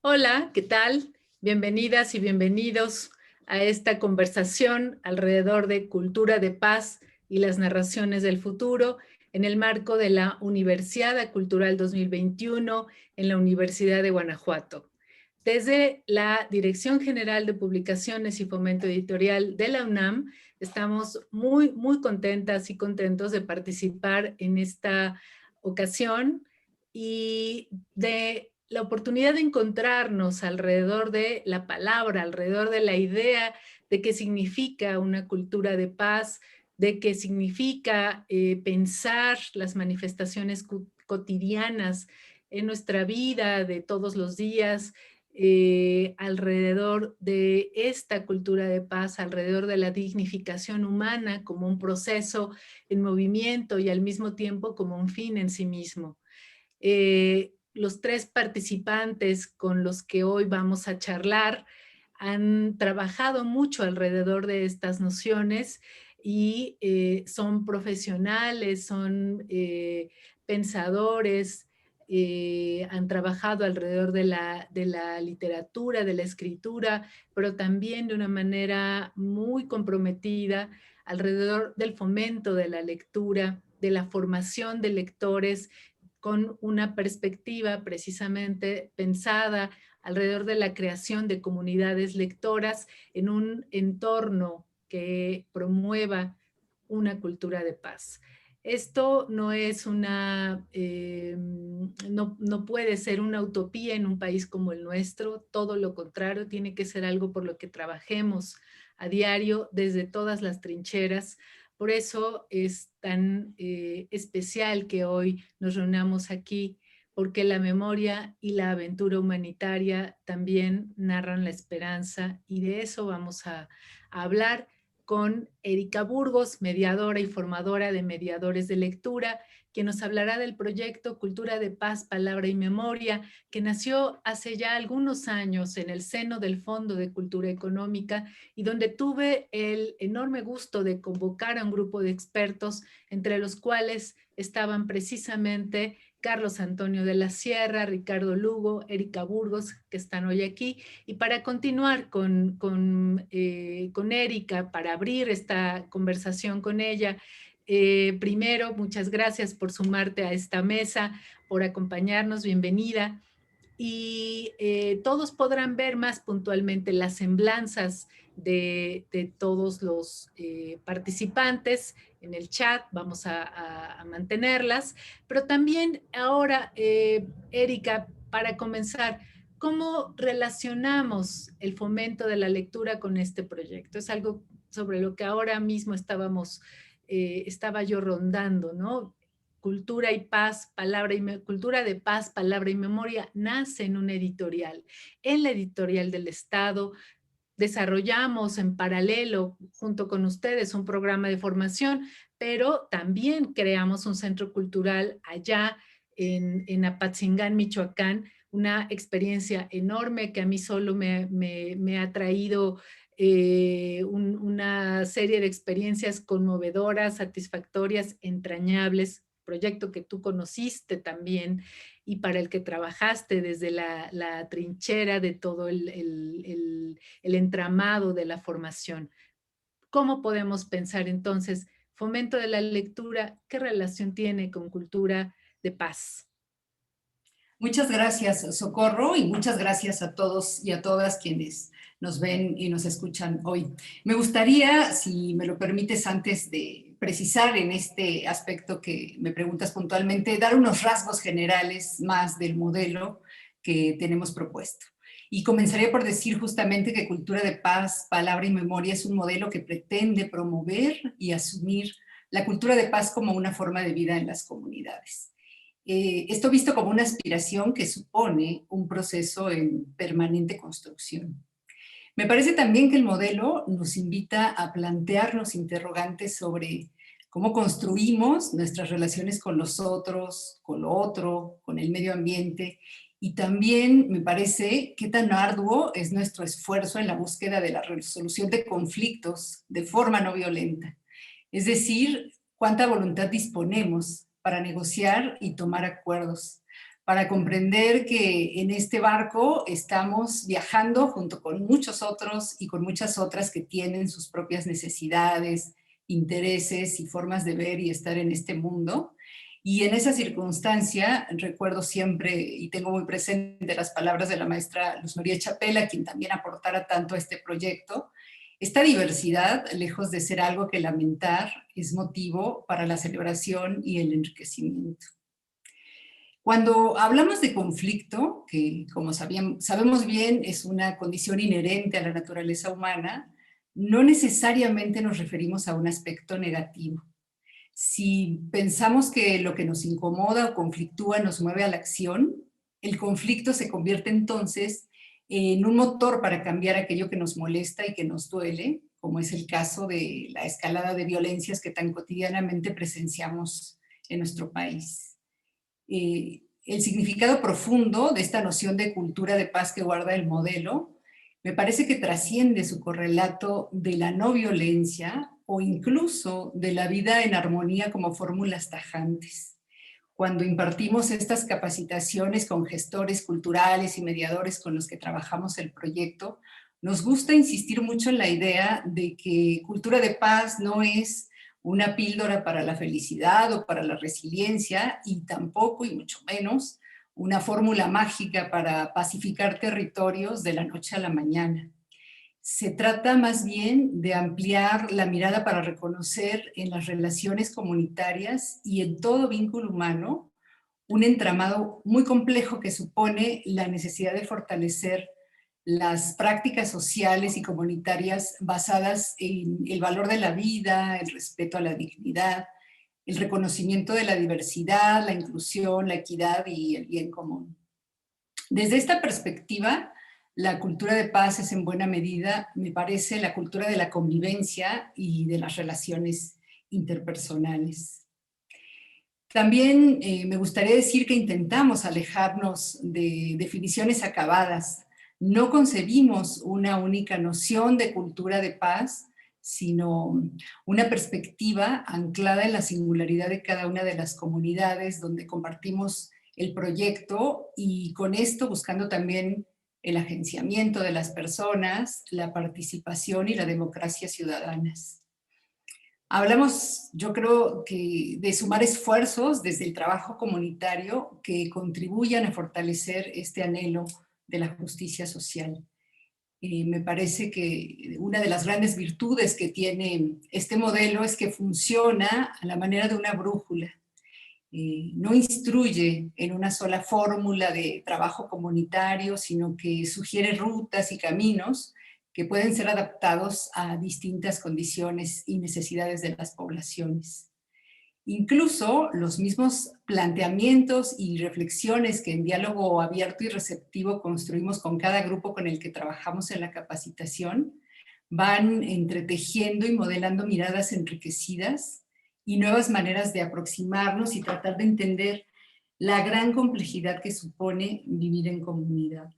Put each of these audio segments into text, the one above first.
Hola, ¿qué tal? Bienvenidas y bienvenidos a esta conversación alrededor de cultura de paz y las narraciones del futuro en el marco de la Universiada Cultural 2021 en la Universidad de Guanajuato. Desde la Dirección General de Publicaciones y Fomento Editorial de la UNAM, estamos muy contentas y contentos de participar en esta ocasión y de la oportunidad de encontrarnos alrededor de la palabra, alrededor de la idea de qué significa una cultura de paz, de qué significa pensar las manifestaciones cotidianas en nuestra vida de todos los días, alrededor de esta cultura de paz, alrededor de la dignificación humana como un proceso en movimiento y al mismo tiempo como un fin en sí mismo. Los tres participantes con los que hoy vamos a charlar han trabajado mucho alrededor de estas nociones y son profesionales, son pensadores, han trabajado alrededor de la literatura, de la escritura, pero también de una manera muy comprometida alrededor del fomento de la lectura, de la formación de lectores con una perspectiva precisamente pensada alrededor de la creación de comunidades lectoras en un entorno que promueva una cultura de paz. Esto no es no puede ser una utopía en un país como el nuestro, todo lo contrario, tiene que ser algo por lo que trabajemos a diario desde todas las trincheras. Por eso es tan especial que hoy nos reunamos aquí, porque la memoria y la aventura humanitaria también narran la esperanza y de eso vamos a hablar con Erika Burgos, mediadora y formadora de mediadores de lectura, quien nos hablará del proyecto Cultura de Paz, Palabra y Memoria, que nació hace ya algunos años en el seno del Fondo de Cultura Económica y donde tuve el enorme gusto de convocar a un grupo de expertos, entre los cuales estaban precisamente Carlos Antonio de la Sierra, Ricardo Lugo, Erika Burgos, que están hoy aquí. Y para continuar con Erika, para abrir esta conversación con ella, primero, muchas gracias por sumarte a esta mesa, por acompañarnos, bienvenida. Y todos podrán ver más puntualmente las semblanzas de todos los participantes en el chat, vamos a mantenerlas, pero también ahora, Erika, para comenzar, ¿cómo relacionamos el fomento de la lectura con este proyecto? Es algo sobre lo que ahora mismo estaba yo rondando, ¿no? Cultura y Paz, Cultura de Paz, Palabra y Memoria nace en una editorial, en la editorial del Estado. Desarrollamos en paralelo, junto con ustedes, un programa de formación, pero también creamos un centro cultural allá en Apatzingán, Michoacán, una experiencia enorme que a mí solo me ha traído una serie de experiencias conmovedoras, satisfactorias, entrañables, proyecto que tú conociste también y para el que trabajaste desde la trinchera de todo el entramado de la formación. ¿Cómo podemos pensar entonces fomento de la lectura? ¿Qué relación tiene con cultura de paz? Muchas gracias, Socorro, y muchas gracias a todos y a todas quienes nos ven y nos escuchan hoy. Me gustaría, si me lo permites, antes de precisar en este aspecto que me preguntas puntualmente, dar unos rasgos generales más del modelo que tenemos propuesto. Y comenzaría por decir justamente que Cultura de Paz, Palabra y Memoria es un modelo que pretende promover y asumir la cultura de paz como una forma de vida en las comunidades. Esto visto como una aspiración que supone un proceso en permanente construcción. Me parece también que el modelo nos invita a plantearnos interrogantes sobre cómo construimos nuestras relaciones con los otros, con lo otro, con el medio ambiente, y también me parece qué tan arduo es nuestro esfuerzo en la búsqueda de la resolución de conflictos de forma no violenta. Es decir, cuánta voluntad disponemos para negociar y tomar acuerdos, para comprender que en este barco estamos viajando junto con muchos otros y con muchas otras que tienen sus propias necesidades, intereses y formas de ver y estar en este mundo. Y en esa circunstancia recuerdo siempre y tengo muy presente las palabras de la maestra Luz María Chapela, quien también aportara tanto a este proyecto. Esta diversidad, lejos de ser algo que lamentar, es motivo para la celebración y el enriquecimiento. Cuando hablamos de conflicto, que como sabemos bien es una condición inherente a la naturaleza humana, no necesariamente nos referimos a un aspecto negativo. Si pensamos que lo que nos incomoda o conflictúa nos mueve a la acción, el conflicto se convierte entonces en un motor para cambiar aquello que nos molesta y que nos duele, como es el caso de la escalada de violencias que tan cotidianamente presenciamos en nuestro país. El significado profundo de esta noción de cultura de paz que guarda el modelo me parece que trasciende su correlato de la no violencia o incluso de la vida en armonía como fórmulas tajantes. Cuando impartimos estas capacitaciones con gestores culturales y mediadores con los que trabajamos el proyecto, nos gusta insistir mucho en la idea de que cultura de paz no es una píldora para la felicidad o para la resiliencia y tampoco, y mucho menos, una fórmula mágica para pacificar territorios de la noche a la mañana. Se trata más bien de ampliar la mirada para reconocer en las relaciones comunitarias y en todo vínculo humano un entramado muy complejo que supone la necesidad de fortalecer las prácticas sociales y comunitarias basadas en el valor de la vida, el respeto a la dignidad, el reconocimiento de la diversidad, la inclusión, la equidad y el bien común. Desde esta perspectiva, la cultura de paz es en buena medida, me parece, la cultura de la convivencia y de las relaciones interpersonales. También me gustaría decir que intentamos alejarnos de definiciones acabadas. No concebimos una única noción de cultura de paz, sino una perspectiva anclada en la singularidad de cada una de las comunidades donde compartimos el proyecto y con esto buscando también el agenciamiento de las personas, la participación y la democracia ciudadanas. Hablamos, yo creo que de sumar esfuerzos desde el trabajo comunitario que contribuyan a fortalecer este anhelo de la justicia social. Me parece que una de las grandes virtudes que tiene este modelo es que funciona a la manera de una brújula. No instruye en una sola fórmula de trabajo comunitario, sino que sugiere rutas y caminos que pueden ser adaptados a distintas condiciones y necesidades de las poblaciones. Incluso los mismos planteamientos y reflexiones que en diálogo abierto y receptivo construimos con cada grupo con el que trabajamos en la capacitación van entretejiendo y modelando miradas enriquecidas y nuevas maneras de aproximarnos y tratar de entender la gran complejidad que supone vivir en comunidad.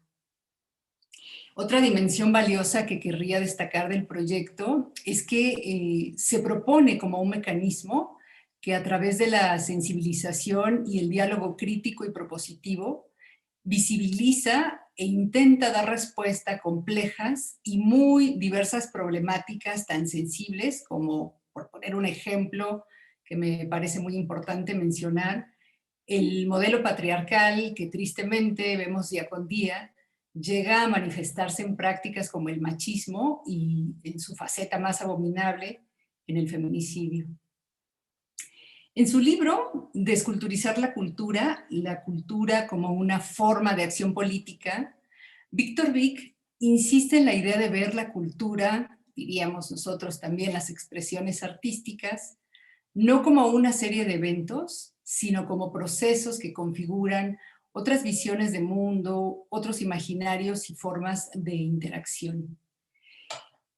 Otra dimensión valiosa que querría destacar del proyecto es que se propone como un mecanismo que a través de la sensibilización y el diálogo crítico y propositivo visibiliza e intenta dar respuesta a complejas y muy diversas problemáticas tan sensibles como, por poner un ejemplo que me parece muy importante mencionar, el modelo patriarcal que tristemente vemos día con día llega a manifestarse en prácticas como el machismo y en su faceta más abominable, en el feminicidio. En su libro, Desculturizar la cultura como una forma de acción política, Víctor Vik insiste en la idea de ver la cultura, diríamos nosotros también las expresiones artísticas, no como una serie de eventos, sino como procesos que configuran otras visiones de mundo, otros imaginarios y formas de interacción.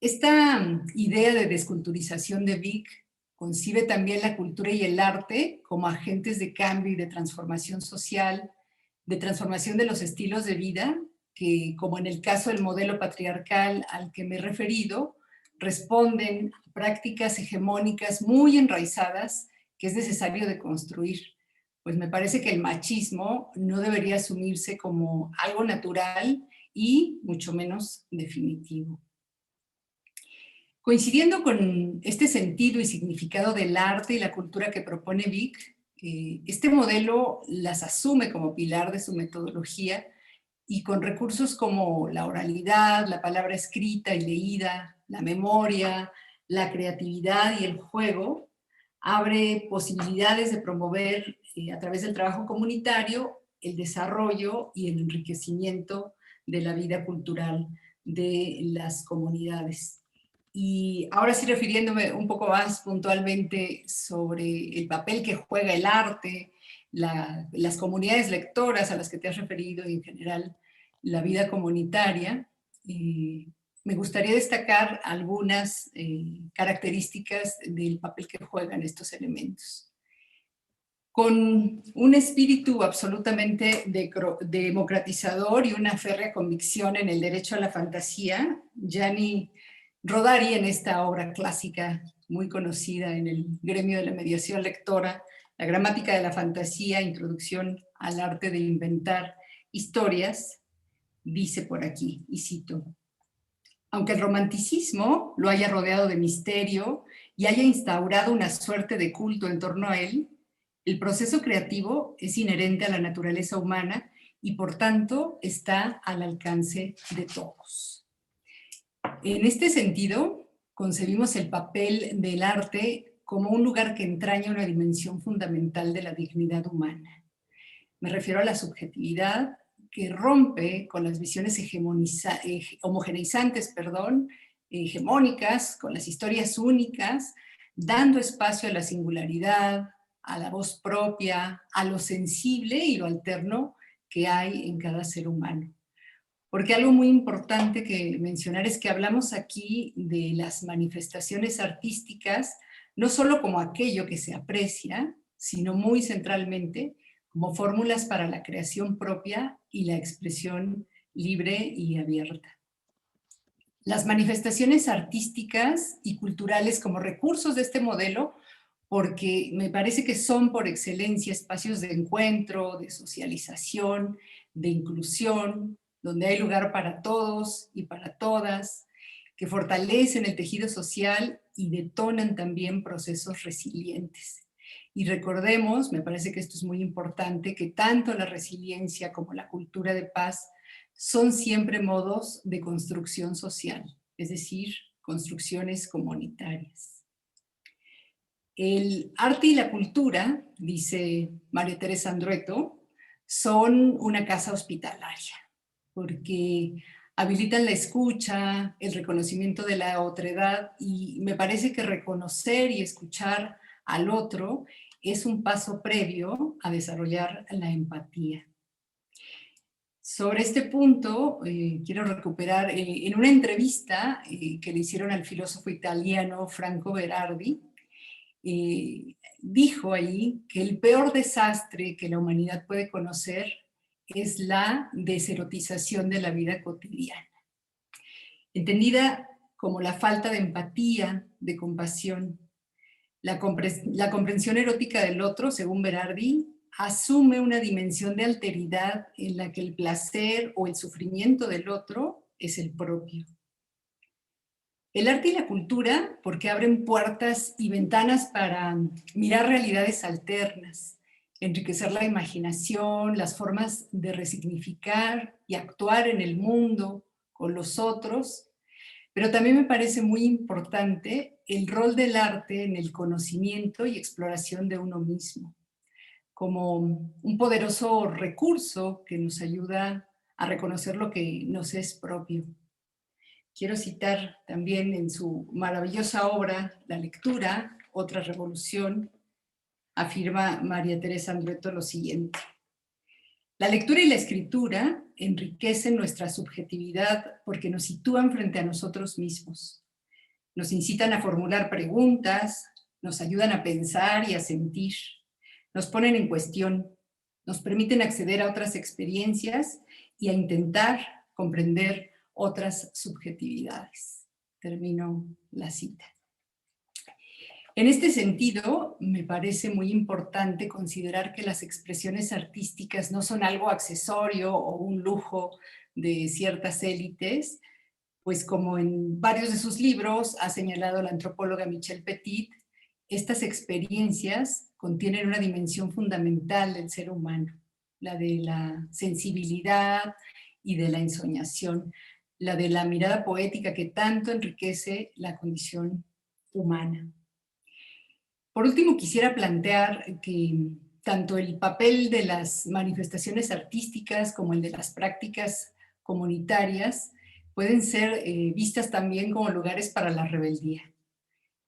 Esta idea de desculturización de Vik concibe también la cultura y el arte como agentes de cambio y de transformación social, de transformación de los estilos de vida, que, como en el caso del modelo patriarcal al que me he referido, responden a prácticas hegemónicas muy enraizadas que es necesario deconstruir pues me parece que el machismo no debería asumirse como algo natural y mucho menos definitivo. Coincidiendo con este sentido y significado del arte y la cultura que propone Vic, este modelo las asume como pilar de su metodología y con recursos como la oralidad, la palabra escrita y leída, la memoria, la creatividad y el juego, abre posibilidades de promover a través del trabajo comunitario el desarrollo y el enriquecimiento de la vida cultural de las comunidades. Y ahora sí, refiriéndome un poco más puntualmente sobre el papel que juega el arte, las comunidades lectoras a las que te has referido y en general la vida comunitaria, me gustaría destacar algunas características del papel que juegan estos elementos. Con un espíritu absolutamente democratizador y una férrea convicción en el derecho a la fantasía, Gianni Rodari, en esta obra clásica muy conocida en el gremio de la mediación lectora, La gramática de la fantasía, introducción al arte de inventar historias, dice por aquí, y cito: aunque el romanticismo lo haya rodeado de misterio y haya instaurado una suerte de culto en torno a él, el proceso creativo es inherente a la naturaleza humana y por tanto está al alcance de todos. En este sentido, concebimos el papel del arte como un lugar que entraña una dimensión fundamental de la dignidad humana. Me refiero a la subjetividad que rompe con las visiones homogeneizantes, hegemónicas, con las historias únicas, dando espacio a la singularidad, a la voz propia, a lo sensible y lo alterno que hay en cada ser humano. Porque algo muy importante que mencionar es que hablamos aquí de las manifestaciones artísticas, no solo como aquello que se aprecia, sino muy centralmente como fórmulas para la creación propia y la expresión libre y abierta. Las manifestaciones artísticas y culturales como recursos de este modelo, porque me parece que son por excelencia espacios de encuentro, de socialización, de inclusión, donde hay lugar para todos y para todas, que fortalecen el tejido social y detonan también procesos resilientes. Y recordemos, me parece que esto es muy importante, que tanto la resiliencia como la cultura de paz son siempre modos de construcción social, es decir, construcciones comunitarias. El arte y la cultura, dice María Teresa Andrueto, son una casa hospitalaria, porque habilitan la escucha, el reconocimiento de la otredad, y me parece que reconocer y escuchar al otro es un paso previo a desarrollar la empatía. Sobre este punto, quiero recuperar en una entrevista que le hicieron al filósofo italiano Franco Berardi, dijo ahí que el peor desastre que la humanidad puede conocer es la deserotización de la vida cotidiana, entendida como la falta de empatía, de compasión. La comprensión erótica del otro, según Berardi, asume una dimensión de alteridad en la que el placer o el sufrimiento del otro es el propio. El arte y la cultura, porque abren puertas y ventanas para mirar realidades alternas, enriquecer la imaginación, las formas de resignificar y actuar en el mundo, con los otros, pero también me parece muy importante el rol del arte en el conocimiento y exploración de uno mismo, como un poderoso recurso que nos ayuda a reconocer lo que nos es propio. Quiero citar también en su maravillosa obra, La lectura, otra revolución, afirma María Teresa Andrueto lo siguiente: la lectura y la escritura enriquecen nuestra subjetividad porque nos sitúan frente a nosotros mismos. Nos incitan a formular preguntas, nos ayudan a pensar y a sentir, nos ponen en cuestión, nos permiten acceder a otras experiencias y a intentar comprender otras subjetividades. Termino la cita. En este sentido, me parece muy importante considerar que las expresiones artísticas no son algo accesorio o un lujo de ciertas élites, pues como en varios de sus libros ha señalado la antropóloga Michelle Petit, estas experiencias contienen una dimensión fundamental del ser humano, la de la sensibilidad y de la ensoñación, la de la mirada poética que tanto enriquece la condición humana. Por último, quisiera plantear que tanto el papel de las manifestaciones artísticas como el de las prácticas comunitarias pueden ser vistas también como lugares para la rebeldía,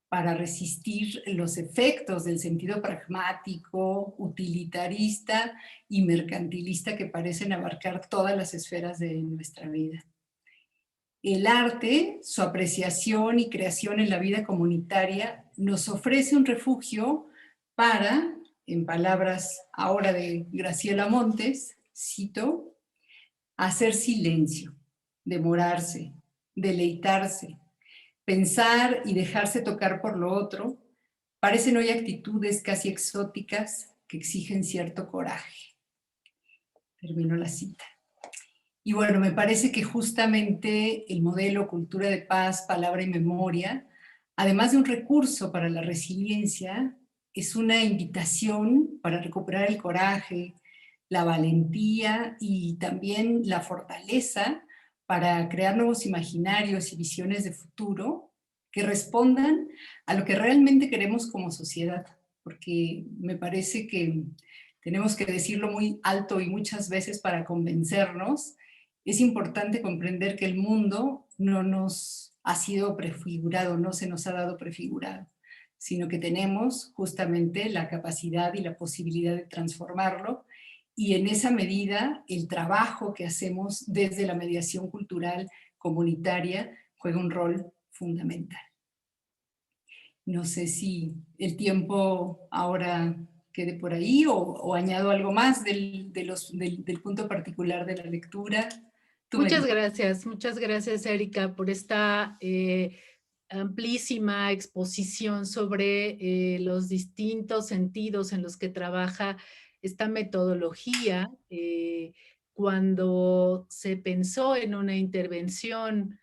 para resistir los efectos del sentido pragmático, utilitarista y mercantilista que parecen abarcar todas las esferas de nuestra vida. El arte, su apreciación y creación en la vida comunitaria, nos ofrece un refugio para, en palabras ahora de Graciela Montes, cito, hacer silencio, demorarse, deleitarse, pensar y dejarse tocar por lo otro, parecen hoy actitudes casi exóticas que exigen cierto coraje. Termino la cita. Y bueno, me parece que justamente el modelo cultura de paz, palabra y memoria, además de un recurso para la resiliencia, es una invitación para recuperar el coraje, la valentía y también la fortaleza para crear nuevos imaginarios y visiones de futuro que respondan a lo que realmente queremos como sociedad, porque me parece que tenemos que decirlo muy alto y muchas veces para convencernos. Es importante comprender que el mundo no nos ha sido prefigurado, no se nos ha dado prefigurado, sino que tenemos justamente la capacidad y la posibilidad de transformarlo, y en esa medida el trabajo que hacemos desde la mediación cultural comunitaria juega un rol fundamental. No sé si el tiempo ahora quede por ahí o añado algo más del punto particular de la lectura. Tú me dices. Muchas gracias, Erika, por esta amplísima exposición sobre los distintos sentidos en los que trabaja esta metodología. Cuando se pensó en una intervención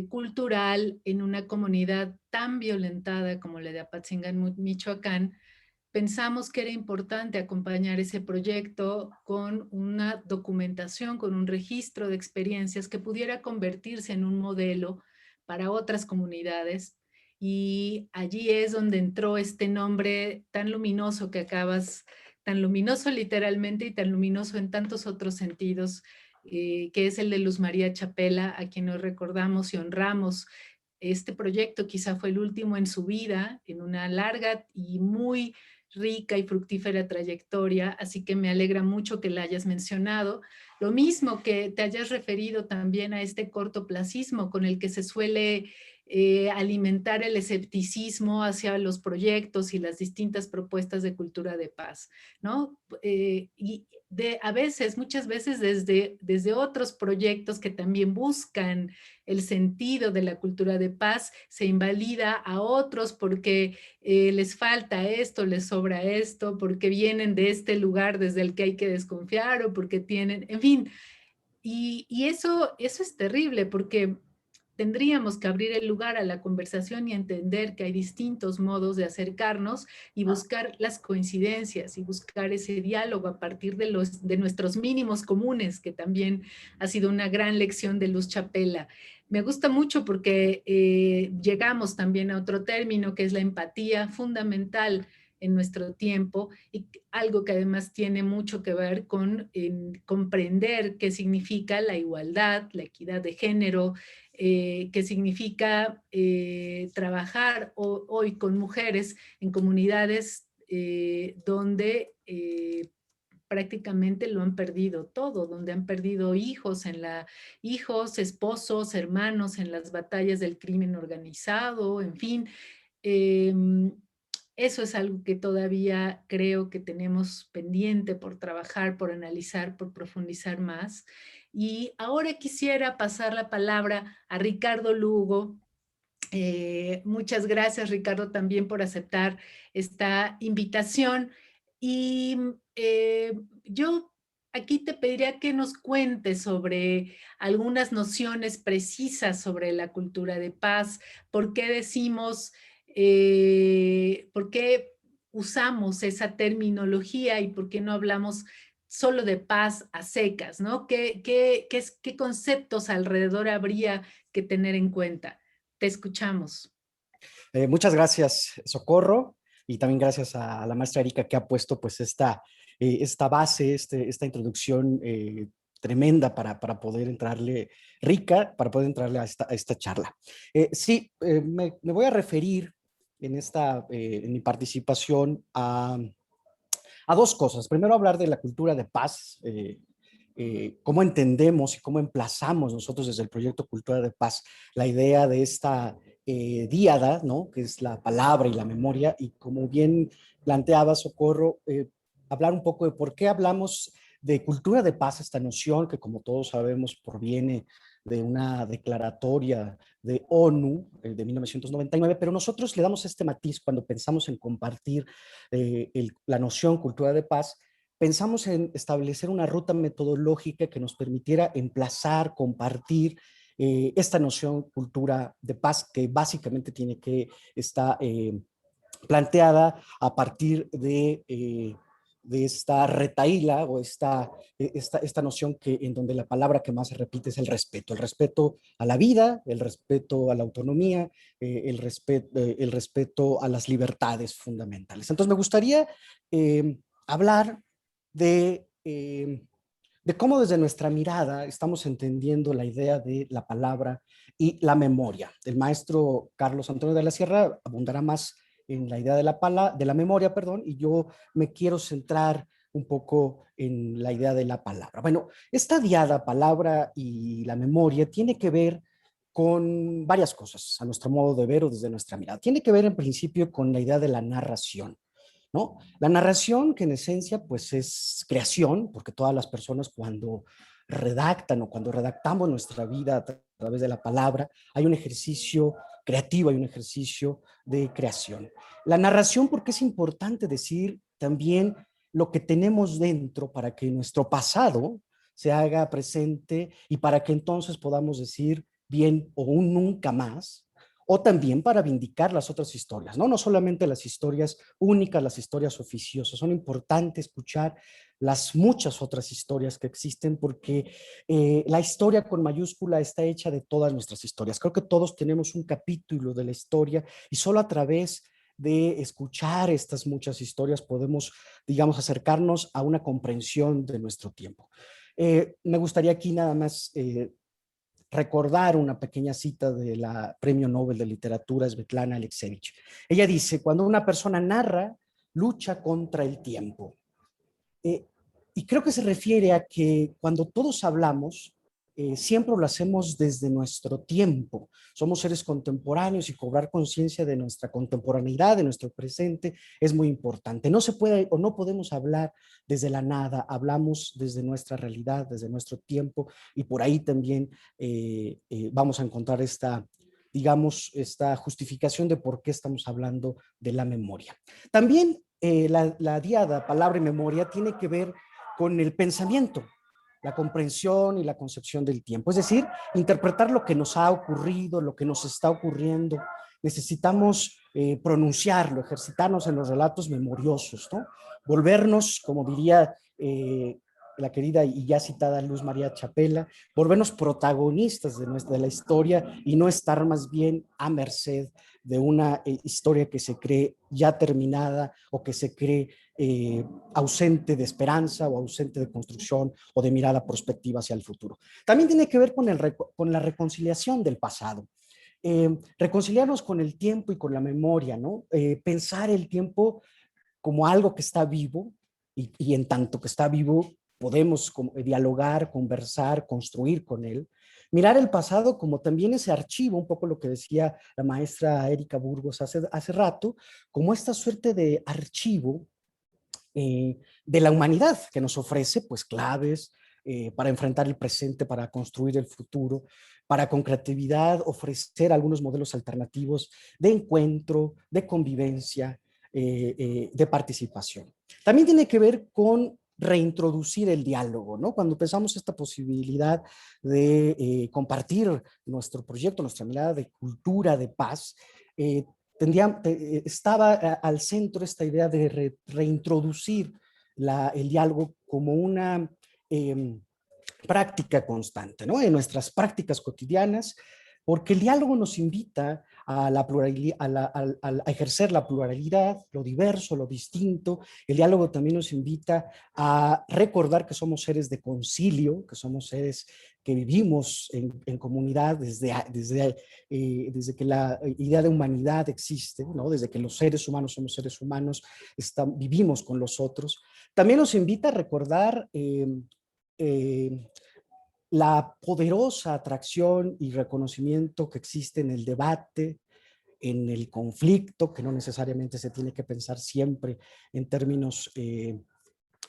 cultural en una comunidad tan violentada como la de Apatzingán, Michoacán, pensamos que era importante acompañar ese proyecto con una documentación, con un registro de experiencias que pudiera convertirse en un modelo para otras comunidades. Y allí es donde entró este nombre tan luminoso que acabas, tan luminoso literalmente y tan luminoso en tantos otros sentidos, que es el de Luz María Chapela, a quien nos recordamos y honramos. Este proyecto quizá fue el último en su vida, en una larga y muy rica y fructífera trayectoria, así que me alegra mucho que la hayas mencionado. Lo mismo que te hayas referido también a este cortoplacismo con el que se suele alimentar el escepticismo hacia los proyectos y las distintas propuestas de cultura de paz, ¿no? A veces, muchas veces desde otros proyectos que también buscan el sentido de la cultura de paz, se invalida a otros porque les falta esto, les sobra esto, porque vienen de este lugar desde el que hay que desconfiar o porque tienen, en fin, y eso es terrible porque tendríamos que abrir el lugar a la conversación y entender que hay distintos modos de acercarnos y buscar las coincidencias y buscar ese diálogo a partir de nuestros mínimos comunes, que también ha sido una gran lección de Luz Chapela. Me gusta mucho porque llegamos también a otro término que es la empatía fundamental en nuestro tiempo y algo que además tiene mucho que ver con comprender qué significa la igualdad, la equidad de género, qué significa trabajar hoy con mujeres en comunidades donde prácticamente lo han perdido todo, donde han perdido hijos, esposos, hermanos en las batallas del crimen organizado, en fin. Eh, Eso es algo que todavía creo que tenemos pendiente por trabajar, por analizar, por profundizar más. Y ahora quisiera pasar la palabra a Ricardo Lugo, Muchas gracias, Ricardo, también por aceptar esta invitación. Y yo aquí te pediría que nos cuentes sobre algunas nociones precisas sobre la cultura de paz, por qué decimos, por qué usamos esa terminología y por qué no hablamos solo de paz a secas, ¿no? ¿Qué conceptos alrededor habría que tener en cuenta? Te escuchamos. Muchas gracias, Socorro, y también gracias a la maestra Erika que ha puesto pues esta base, esta introducción tremenda para poder entrarle, rica, para poder entrarle a esta charla. Sí, me voy a referir en mi participación a dos cosas. Primero, hablar de la cultura de paz, cómo entendemos y cómo emplazamos nosotros desde el proyecto Cultura de Paz la idea de esta díada, ¿no? Que es la palabra y la memoria, y como bien planteaba Socorro, hablar un poco de por qué hablamos de cultura de paz, esta noción que como todos sabemos proviene de una declaratoria de ONU de 1999, pero nosotros le damos este matiz cuando pensamos en compartir la noción cultura de paz. Pensamos en establecer una ruta metodológica que nos permitiera emplazar, compartir esta noción cultura de paz que básicamente tiene que estar planteada a partir de esta retahíla o esta noción en donde la palabra que más se repite es el respeto a la vida, el respeto a la autonomía, el respeto a las libertades fundamentales. Entonces me gustaría hablar de cómo desde nuestra mirada estamos entendiendo la idea de la palabra y la memoria. El maestro Carlos Antonio de la Sierra abundará más en la idea de la memoria, perdón, y yo me quiero centrar un poco en la idea de la palabra. Bueno, esta diada, palabra y la memoria, tiene que ver con varias cosas, a nuestro modo de ver o desde nuestra mirada. Tiene que ver en principio con la idea de la narración, ¿no? La narración, que en esencia pues es creación, porque todas las personas cuando redactan o cuando redactamos nuestra vida a través de la palabra, hay un ejercicio creativo, hay un ejercicio de creación. La narración, porque es importante decir también lo que tenemos dentro para que nuestro pasado se haga presente y para que entonces podamos decir bien o un nunca más, o también para vindicar las otras historias, ¿no? No solamente las historias únicas, las historias oficiosas, son importantes escuchar las muchas otras historias que existen porque la historia con mayúscula está hecha de todas nuestras historias. Creo que todos tenemos un capítulo de la historia y solo a través de escuchar estas muchas historias podemos, digamos, acercarnos a una comprensión de nuestro tiempo. Me gustaría aquí nada más recordar una pequeña cita de la Premio Nobel de Literatura, Svetlana Alexievich. Ella dice, cuando una persona narra, lucha contra el tiempo. Eh, y creo que se refiere a que cuando todos hablamos, siempre lo hacemos desde nuestro tiempo. Somos seres contemporáneos y cobrar conciencia de nuestra contemporaneidad, de nuestro presente, es muy importante. No se puede o no podemos hablar desde la nada, hablamos desde nuestra realidad, desde nuestro tiempo, y por ahí también vamos a encontrar digamos, esta justificación de por qué estamos hablando de la memoria. También la diada, palabra y memoria, tiene que ver con el pensamiento, la comprensión y la concepción del tiempo. Es decir, interpretar lo que nos ha ocurrido, lo que nos está ocurriendo. Necesitamos pronunciarlo, ejercitarnos en los relatos memoriosos, ¿no? Volvernos, como diría la querida y ya citada Luz María Chapela, volvernos protagonistas de la historia y no estar más bien a merced de una historia que se cree ya terminada o que se cree ausente de esperanza o ausente de construcción o de mirada prospectiva hacia el futuro. También tiene que ver con la reconciliación del pasado. Reconciliarnos con el tiempo y con la memoria, ¿no? Pensar el tiempo como algo que está vivo y en tanto que está vivo podemos dialogar, conversar, construir con él. Mirar el pasado como también ese archivo, un poco lo que decía la maestra Erika Burgos hace rato, como esta suerte de archivo de la humanidad que nos ofrece pues claves, para enfrentar el presente, para construir el futuro, para con creatividad ofrecer algunos modelos alternativos de encuentro, de convivencia, de participación. También tiene que ver con reintroducir el diálogo, ¿no? Cuando pensamos esta posibilidad de compartir nuestro proyecto, nuestra mirada de cultura de paz, estaba al centro esta idea de reintroducir el diálogo como una práctica constante, ¿no? En nuestras prácticas cotidianas, porque el diálogo nos invita a la pluralidad, a ejercer la pluralidad, lo diverso, lo distinto. El diálogo también nos invita a recordar que somos seres de concilio, que somos seres que vivimos en comunidad desde que la idea de humanidad existe, ¿no? Desde que los seres humanos somos seres humanos, vivimos con los otros. También nos invita a recordar la poderosa atracción y reconocimiento que existe en el debate, en el conflicto, que no necesariamente se tiene que pensar siempre en términos,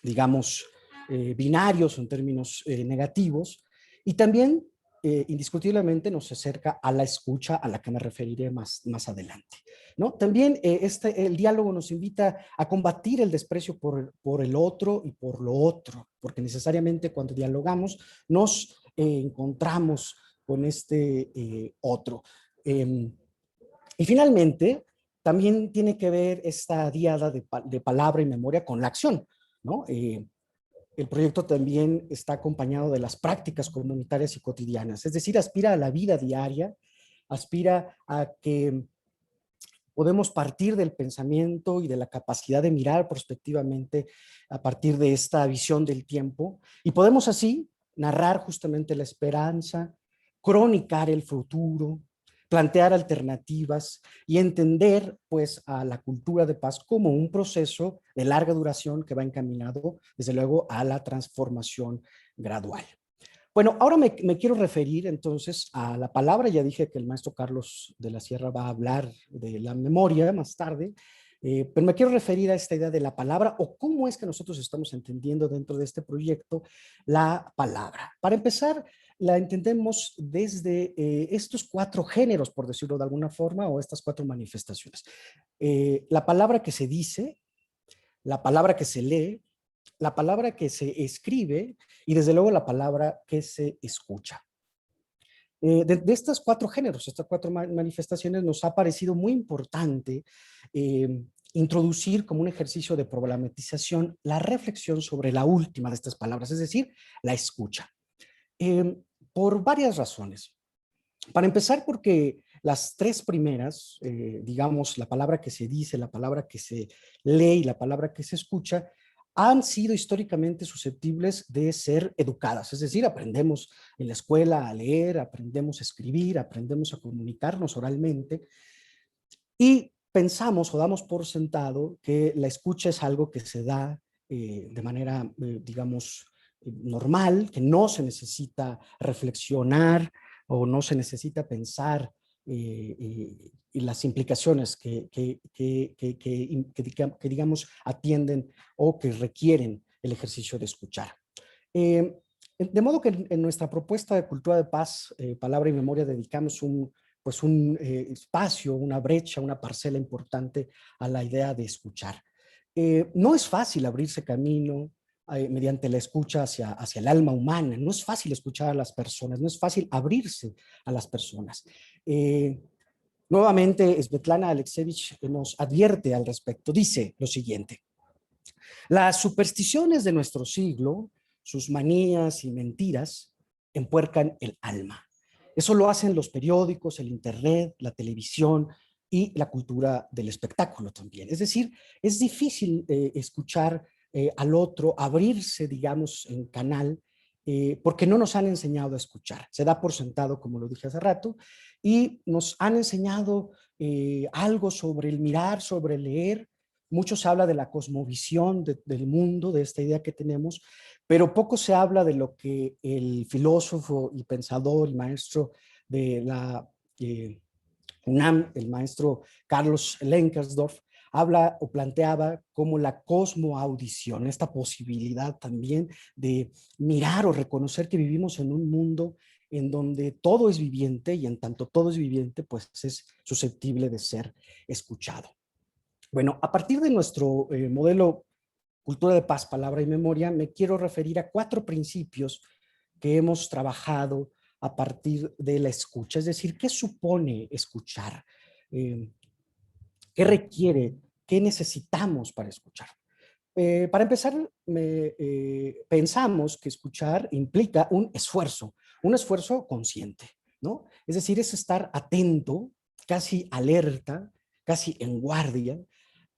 digamos, binarios o en términos negativos. Y también, indiscutiblemente, nos acerca a la escucha, a la que me referiré más adelante, ¿no? También el diálogo nos invita a combatir el desprecio por el otro y por lo otro, porque necesariamente cuando dialogamos nos encontramos con este otro. Y finalmente, también tiene que ver esta diada de palabra y memoria con la acción, ¿no? El proyecto también está acompañado de las prácticas comunitarias y cotidianas, es decir, aspira a la vida diaria, aspira a que podemos partir del pensamiento y de la capacidad de mirar prospectivamente a partir de esta visión del tiempo, y podemos así narrar justamente la esperanza, cronicar el futuro, plantear alternativas y entender pues a la cultura de paz como un proceso de larga duración que va encaminado desde luego a la transformación gradual. Bueno, ahora me quiero referir entonces a la palabra. Ya dije que el maestro Carlos de la Sierra va a hablar de la memoria más tarde, pero me quiero referir a esta idea de la palabra o cómo es que nosotros estamos entendiendo dentro de este proyecto la palabra. Para empezar, la entendemos desde estos 4 géneros, por decirlo de alguna forma, o estas 4 manifestaciones. La palabra que se dice, la palabra que se lee, la palabra que se escribe y desde luego la palabra que se escucha. De estos 4 géneros, estas 4 manifestaciones, nos ha parecido muy importante introducir como un ejercicio de problematización la reflexión sobre la última de estas palabras, es decir, la escucha. Por varias razones. Para empezar, porque las 3 primeras, digamos, la palabra que se dice, la palabra que se lee y la palabra que se escucha, han sido históricamente susceptibles de ser educadas. Es decir, aprendemos en la escuela a leer, aprendemos a escribir, aprendemos a comunicarnos oralmente y pensamos o damos por sentado que la escucha es algo que se da de manera, digamos, normal, que no se necesita reflexionar o no se necesita pensar y las implicaciones que digamos atienden o que requieren el ejercicio de escuchar. De modo que en nuestra propuesta de Cultura de Paz, Palabra y Memoria, dedicamos un espacio, una brecha, una parcela importante a la idea de escuchar. No es fácil abrirse camino mediante la escucha hacia el alma humana. No es fácil escuchar a las personas, no es fácil abrirse a las personas. Nuevamente, Svetlana Alexievich nos advierte al respecto. Dice lo siguiente: las supersticiones de nuestro siglo, sus manías y mentiras, empuercan el alma. Eso lo hacen los periódicos, el internet, la televisión y la cultura del espectáculo también. Es decir, es difícil escuchar al otro, abrirse, digamos, en canal, porque no nos han enseñado a escuchar. Se da por sentado, como lo dije hace rato, y nos han enseñado algo sobre el mirar, sobre el leer. Mucho se habla de la cosmovisión del mundo, de esta idea que tenemos, pero poco se habla de lo que el filósofo y pensador y maestro de la UNAM, el maestro Carlos Lenkersdorf, habla o planteaba como la cosmoaudición, esta posibilidad también de mirar o reconocer que vivimos en un mundo en donde todo es viviente y en tanto todo es viviente, pues es susceptible de ser escuchado. Bueno, a partir de nuestro modelo Cultura de Paz, Palabra y Memoria, me quiero referir a 4 principios que hemos trabajado a partir de la escucha. Es decir, ¿qué supone escuchar? Eh, ¿Qué requiere? ¿Qué necesitamos para escuchar? Para empezar, pensamos que escuchar implica un esfuerzo consciente, ¿no? Es decir, es estar atento, casi alerta, casi en guardia,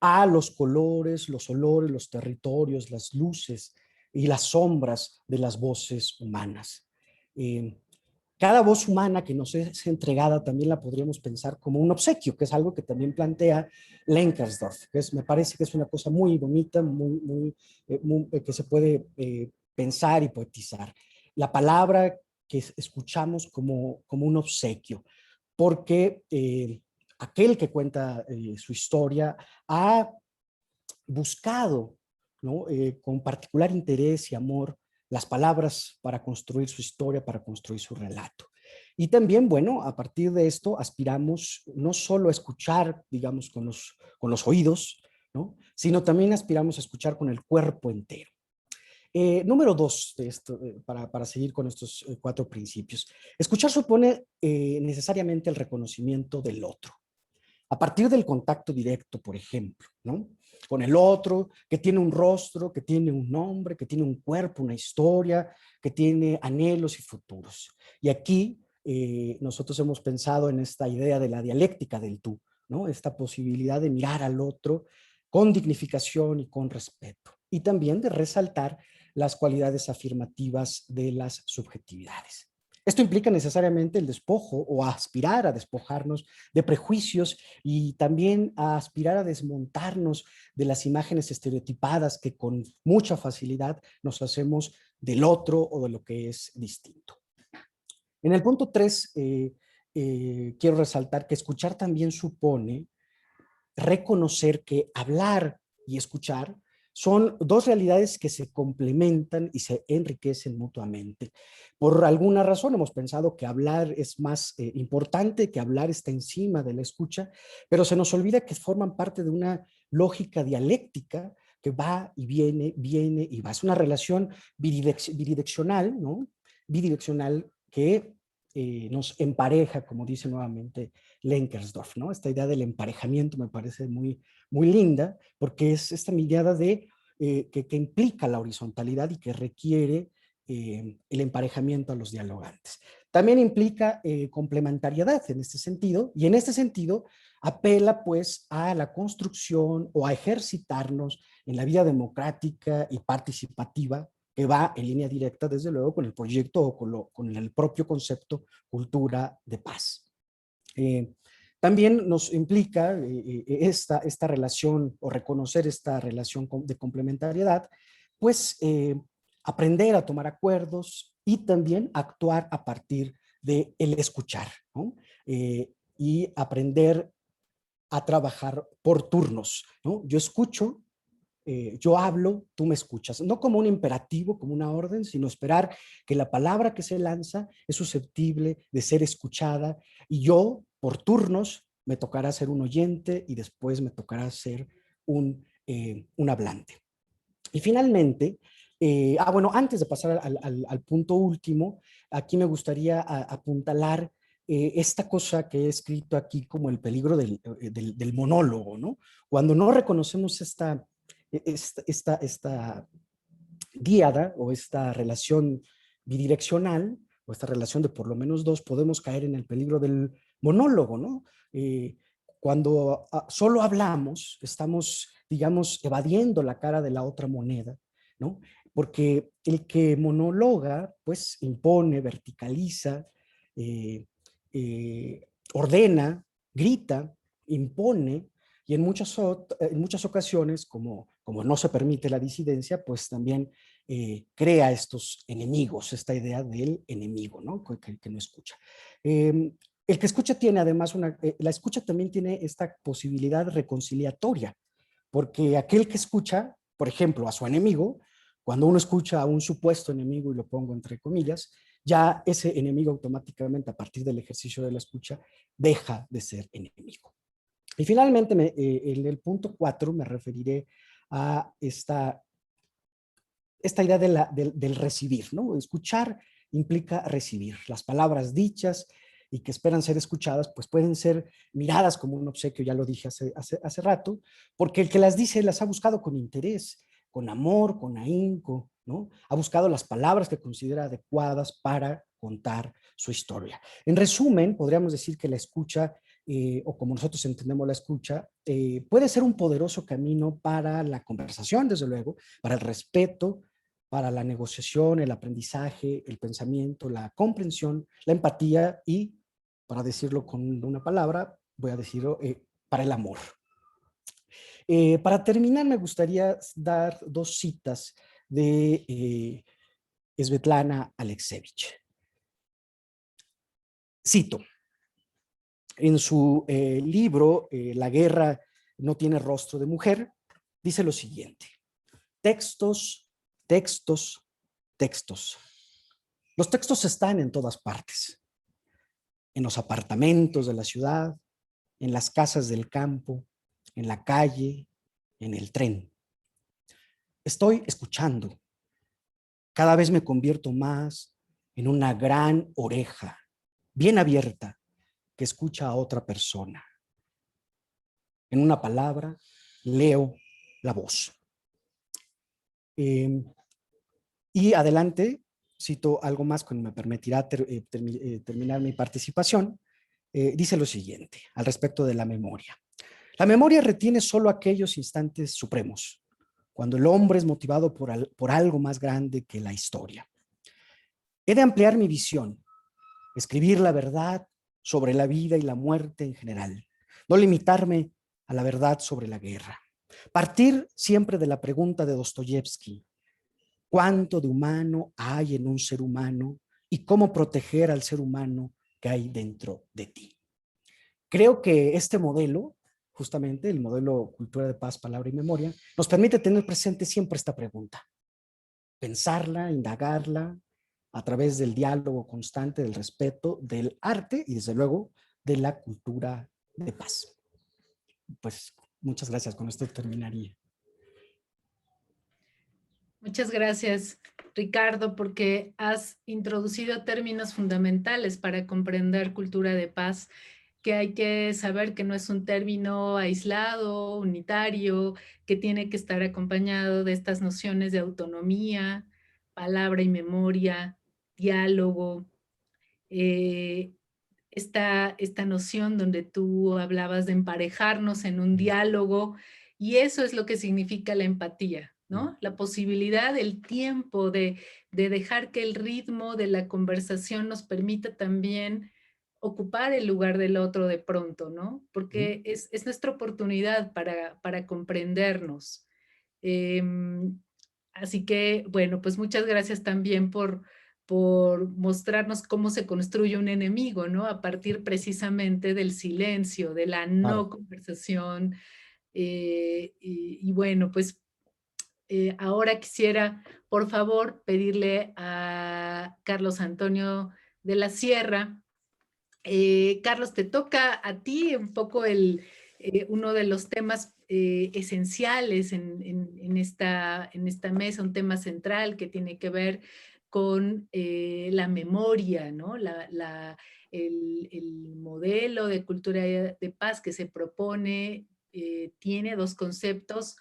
a los colores, los olores, los territorios, las luces y las sombras de las voces humanas. Eh, Cada voz humana que nos es entregada también la podríamos pensar como un obsequio, que es algo que también plantea Lenkersdorf, me parece que es una cosa muy bonita, que se puede pensar y poetizar. La palabra que escuchamos como un obsequio, porque aquel que cuenta su historia ha buscado, ¿no? Con particular interés y amor las palabras para construir su historia, para construir su relato. Y también, bueno, a partir de esto aspiramos no solo a escuchar, digamos, con los oídos, ¿no? Sino también aspiramos a escuchar con el cuerpo entero. Número 2, de esto, para seguir con estos 4 principios. Escuchar supone necesariamente el reconocimiento del otro a partir del contacto directo, por ejemplo, ¿no? Con el otro, que tiene un rostro, que tiene un nombre, que tiene un cuerpo, una historia, que tiene anhelos y futuros. Y aquí nosotros hemos pensado en esta idea de la dialéctica del tú, ¿no? Esta posibilidad de mirar al otro con dignificación y con respeto. Y también de resaltar las cualidades afirmativas de las subjetividades. Esto implica necesariamente el despojo o aspirar a despojarnos de prejuicios y también a aspirar a desmontarnos de las imágenes estereotipadas que con mucha facilidad nos hacemos del otro o de lo que es distinto. En el punto 3, quiero resaltar que escuchar también supone reconocer que hablar y escuchar son 2 realidades que se complementan y se enriquecen mutuamente. Por alguna razón hemos pensado que hablar es más importante, que hablar está encima de la escucha, pero se nos olvida que forman parte de una lógica dialéctica que va y viene, viene y va. Es una relación bidireccional, ¿no? Bidireccional que nos empareja, como dice nuevamente Lenkersdorf, ¿no? Esta idea del emparejamiento me parece muy linda, porque es esta mirada que implica la horizontalidad y que requiere el emparejamiento a los dialogantes. También implica complementariedad en este sentido, y en este sentido apela pues a la construcción o a ejercitarnos en la vida democrática y participativa que va en línea directa, desde luego, con el proyecto o con el propio concepto cultura de paz. También nos implica esta relación o reconocer esta relación de complementariedad, pues aprender a tomar acuerdos y también actuar a partir del escuchar, ¿no? Y aprender a trabajar por turnos, ¿no? Yo escucho, yo hablo, tú me escuchas, no como un imperativo, como una orden, sino esperar que la palabra que se lanza es susceptible de ser escuchada y yo, por turnos, me tocará ser un oyente y después me tocará ser un hablante. Y finalmente, bueno, antes de pasar al punto último, aquí me gustaría apuntalar esta cosa que he escrito aquí como el peligro del monólogo, ¿no? Cuando no reconocemos esta díada o esta relación bidireccional o esta relación de por lo menos 2, podemos caer en el peligro del monólogo, ¿no? Cuando solo hablamos, estamos, digamos, evadiendo la cara de la otra moneda, ¿no? Porque el que monologa, pues, impone, verticaliza, eh, ordena, grita, impone, y en muchas ocasiones, como no se permite la disidencia, pues también crea estos enemigos, esta idea del enemigo, ¿no? Que no escucha. El que escucha tiene además la escucha también tiene esta posibilidad reconciliatoria, porque aquel que escucha, por ejemplo, a su enemigo, cuando uno escucha a un supuesto enemigo, y lo pongo entre comillas, ya ese enemigo automáticamente a partir del ejercicio de la escucha deja de ser enemigo. Y finalmente, en el punto 4 me referiré a esta idea del recibir, ¿no? Escuchar implica recibir. Las palabras dichas y que esperan ser escuchadas, pues pueden ser miradas como un obsequio, ya lo dije hace rato, porque el que las dice las ha buscado con interés, con amor, con ahínco, ¿no? Ha buscado las palabras que considera adecuadas para contar su historia. En resumen, podríamos decir que la escucha, o como nosotros entendemos la escucha, puede ser un poderoso camino para la conversación, desde luego, para el respeto, para la negociación, el aprendizaje, el pensamiento, la comprensión, la empatía y, para decirlo con una palabra, voy a decirlo, para el amor. Para terminar, me gustaría dar dos citas de Svetlana Alexievich. Cito, en su libro La guerra no tiene rostro de mujer, dice lo siguiente: textos, textos, textos. Los textos están en todas partes, en los apartamentos de la ciudad, en las casas del campo, en la calle, en el tren. Estoy escuchando. Cada vez me convierto más en una gran oreja, bien abierta, que escucha a otra persona. En una palabra, leo la voz. Y adelante, cito algo más que me permitirá terminar mi participación. Dice lo siguiente al respecto de la memoria. La memoria retiene solo aquellos instantes supremos, cuando el hombre es motivado por algo más grande que la historia. He de ampliar mi visión, escribir la verdad sobre la vida y la muerte en general, no limitarme a la verdad sobre la guerra. Partir siempre de la pregunta de Dostoyevsky: ¿cuánto de humano hay en un ser humano y cómo proteger al ser humano que hay dentro de ti? Creo que este modelo, justamente el modelo Cultura de Paz, Palabra y Memoria, nos permite tener presente siempre esta pregunta, pensarla, indagarla a través del diálogo constante, del respeto, del arte y desde luego de la cultura de paz. Pues muchas gracias, con esto terminaría. Muchas gracias, Ricardo, porque has introducido términos fundamentales para comprender cultura de paz, que hay que saber que no es un término aislado, unitario, que tiene que estar acompañado de estas nociones de autonomía, palabra y memoria, diálogo, esta noción donde tú hablabas de emparejarnos en un diálogo, y eso es lo que significa la empatía, ¿no? La posibilidad, el tiempo de dejar que el ritmo de la conversación nos permita también ocupar el lugar del otro de pronto, ¿no? Porque es nuestra oportunidad para comprendernos. Así que, bueno, pues muchas gracias también por mostrarnos cómo se construye un enemigo, ¿no? A partir precisamente del silencio, de la no conversación. Y bueno, pues ahora quisiera, por favor, pedirle a Carlos Antonio de la Sierra. Carlos, te toca a ti un poco uno de los temas esenciales en esta mesa, un tema central que tiene que ver con la memoria, ¿no? El modelo de cultura de paz que se propone tiene dos conceptos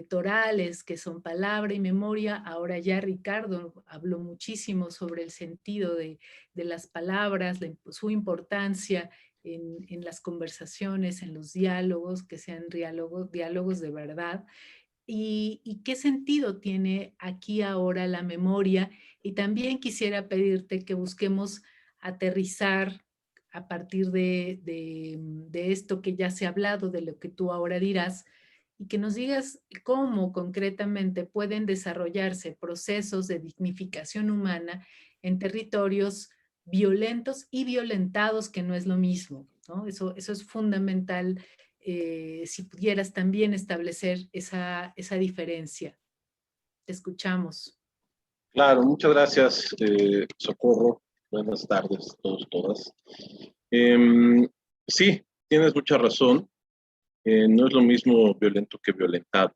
torales, que son palabra y memoria. Ahora ya Ricardo habló muchísimo sobre el sentido de las palabras, su importancia en las conversaciones, en los diálogos, que sean diálogos de verdad. Y qué sentido tiene aquí ahora la memoria. Y también quisiera pedirte que busquemos aterrizar a partir de esto que ya se ha hablado, de lo que tú ahora dirás, y que nos digas cómo concretamente pueden desarrollarse procesos de dignificación humana en territorios violentos y violentados, que no es lo mismo, ¿no? Eso es fundamental, si pudieras también establecer esa diferencia. Te escuchamos. Claro, muchas gracias, Socorro. Buenas tardes a todos, todas. Sí, tienes mucha razón. No es lo mismo violento que violentado.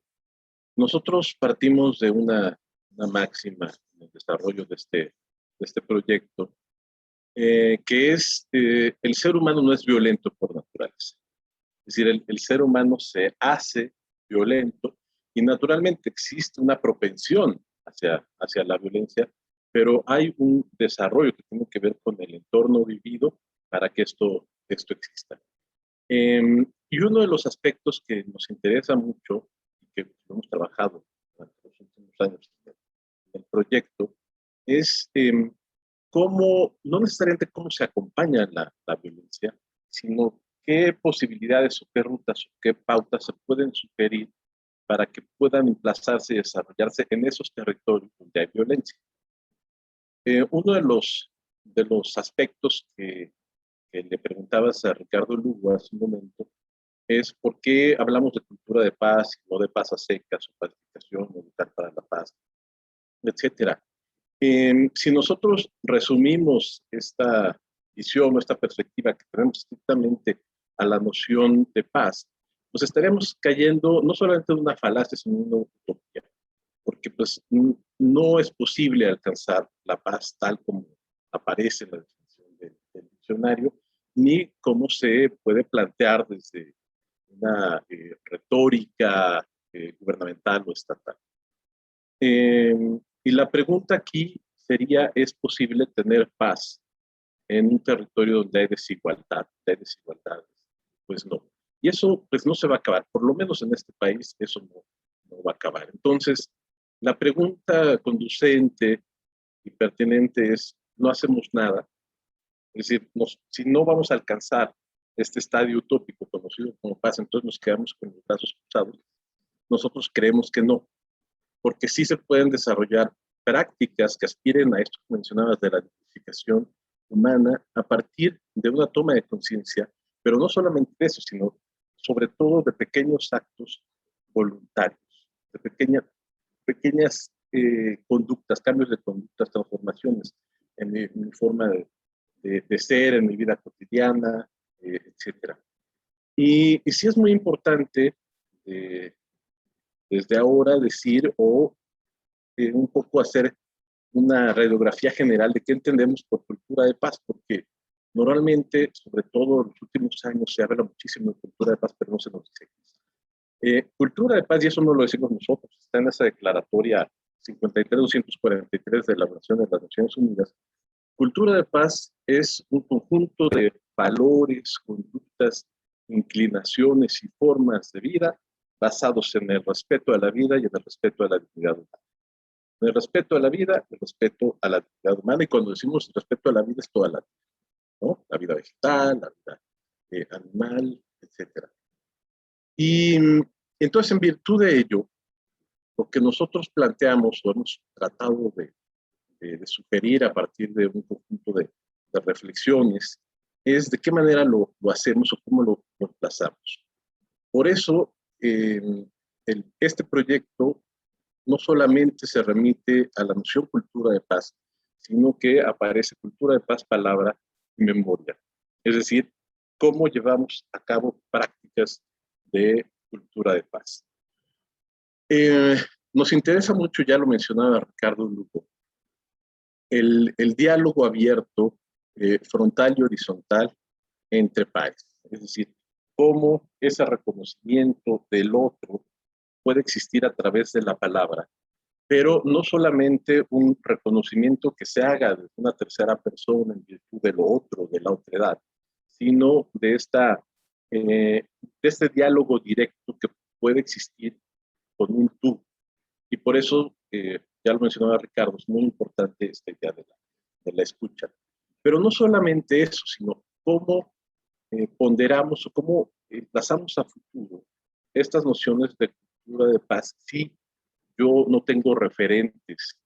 Nosotros partimos de una máxima en el desarrollo de este proyecto, que es el ser humano no es violento por naturaleza. Es decir, el ser humano se hace violento y naturalmente existe una propensión hacia la violencia, pero hay un desarrollo que tiene que ver con el entorno vivido para que esto exista. Y uno de los aspectos que nos interesa mucho y que hemos trabajado durante los últimos años en el proyecto es cómo, no necesariamente cómo se acompaña la violencia, sino qué posibilidades o qué rutas o qué pautas se pueden sugerir para que puedan emplazarse y desarrollarse en esos territorios donde hay violencia. Uno de los aspectos que le preguntabas a Ricardo Lugo hace un momento es por qué hablamos de cultura de paz y no de paz a secas o pacificación, militar para la paz, etcétera. Si nosotros resumimos esta visión o esta perspectiva que tenemos estrictamente a la noción de paz, pues estaríamos cayendo no solamente en una falacia, sino en una utopía, porque pues no es posible alcanzar la paz tal como aparece en la definición del diccionario, ni cómo se puede plantear desde una retórica gubernamental o estatal. Y la pregunta aquí sería, ¿es posible tener paz en un territorio donde hay desigualdad? Pues no. Y eso pues no se va a acabar, por lo menos en este país eso no va a acabar. Entonces, la pregunta conducente y pertinente es, no hacemos nada. Es decir, si no vamos a alcanzar este estadio utópico conocido como paz, entonces nos quedamos con los brazos cruzados. Nosotros creemos que no, porque sí se pueden desarrollar prácticas que aspiren a esto que mencionabas de la dignificación humana a partir de una toma de conciencia, pero no solamente de eso, sino sobre todo de pequeños actos voluntarios, de pequeñas conductas, cambios de conductas, transformaciones en mi forma de ser, en mi vida cotidiana, etc. Y sí es muy importante desde ahora decir o un poco hacer una radiografía general de qué entendemos por cultura de paz, porque normalmente, sobre todo en los últimos años, se habla muchísimo de cultura de paz, pero no se nos dice. Cultura de paz, y eso no lo decimos nosotros, está en esa declaratoria 53-243 de la Organización de las Naciones Unidas. Cultura de paz es un conjunto de valores, conductas, inclinaciones y formas de vida basados en el respeto a la vida y en el respeto a la dignidad humana. El respeto a la vida, el respeto a la dignidad humana, y cuando decimos respeto a la vida es toda la vida, ¿no? La vida vegetal, la vida animal, etc. Y entonces, en virtud de ello, lo que nosotros planteamos o hemos tratado de sugerir a partir de un conjunto de reflexiones es de qué manera lo hacemos o cómo lo emplazamos. Por eso, este proyecto no solamente se remite a la noción cultura de paz, sino que aparece cultura de paz, palabra y memoria. Es decir, cómo llevamos a cabo prácticas de cultura de paz. Nos interesa mucho, ya lo mencionaba Ricardo Lugo, el diálogo abierto, frontal y horizontal entre pares. Es decir, cómo ese reconocimiento del otro puede existir a través de la palabra, pero no solamente un reconocimiento que se haga de una tercera persona en virtud de lo otro, de la otredad, sino de este diálogo directo que puede existir con un tú. Y por eso, ya lo mencionaba Ricardo, es muy importante esta idea de la escucha. Pero no solamente eso, sino cómo ponderamos o cómo pasamos a futuro estas nociones de cultura de paz si yo no tengo referentes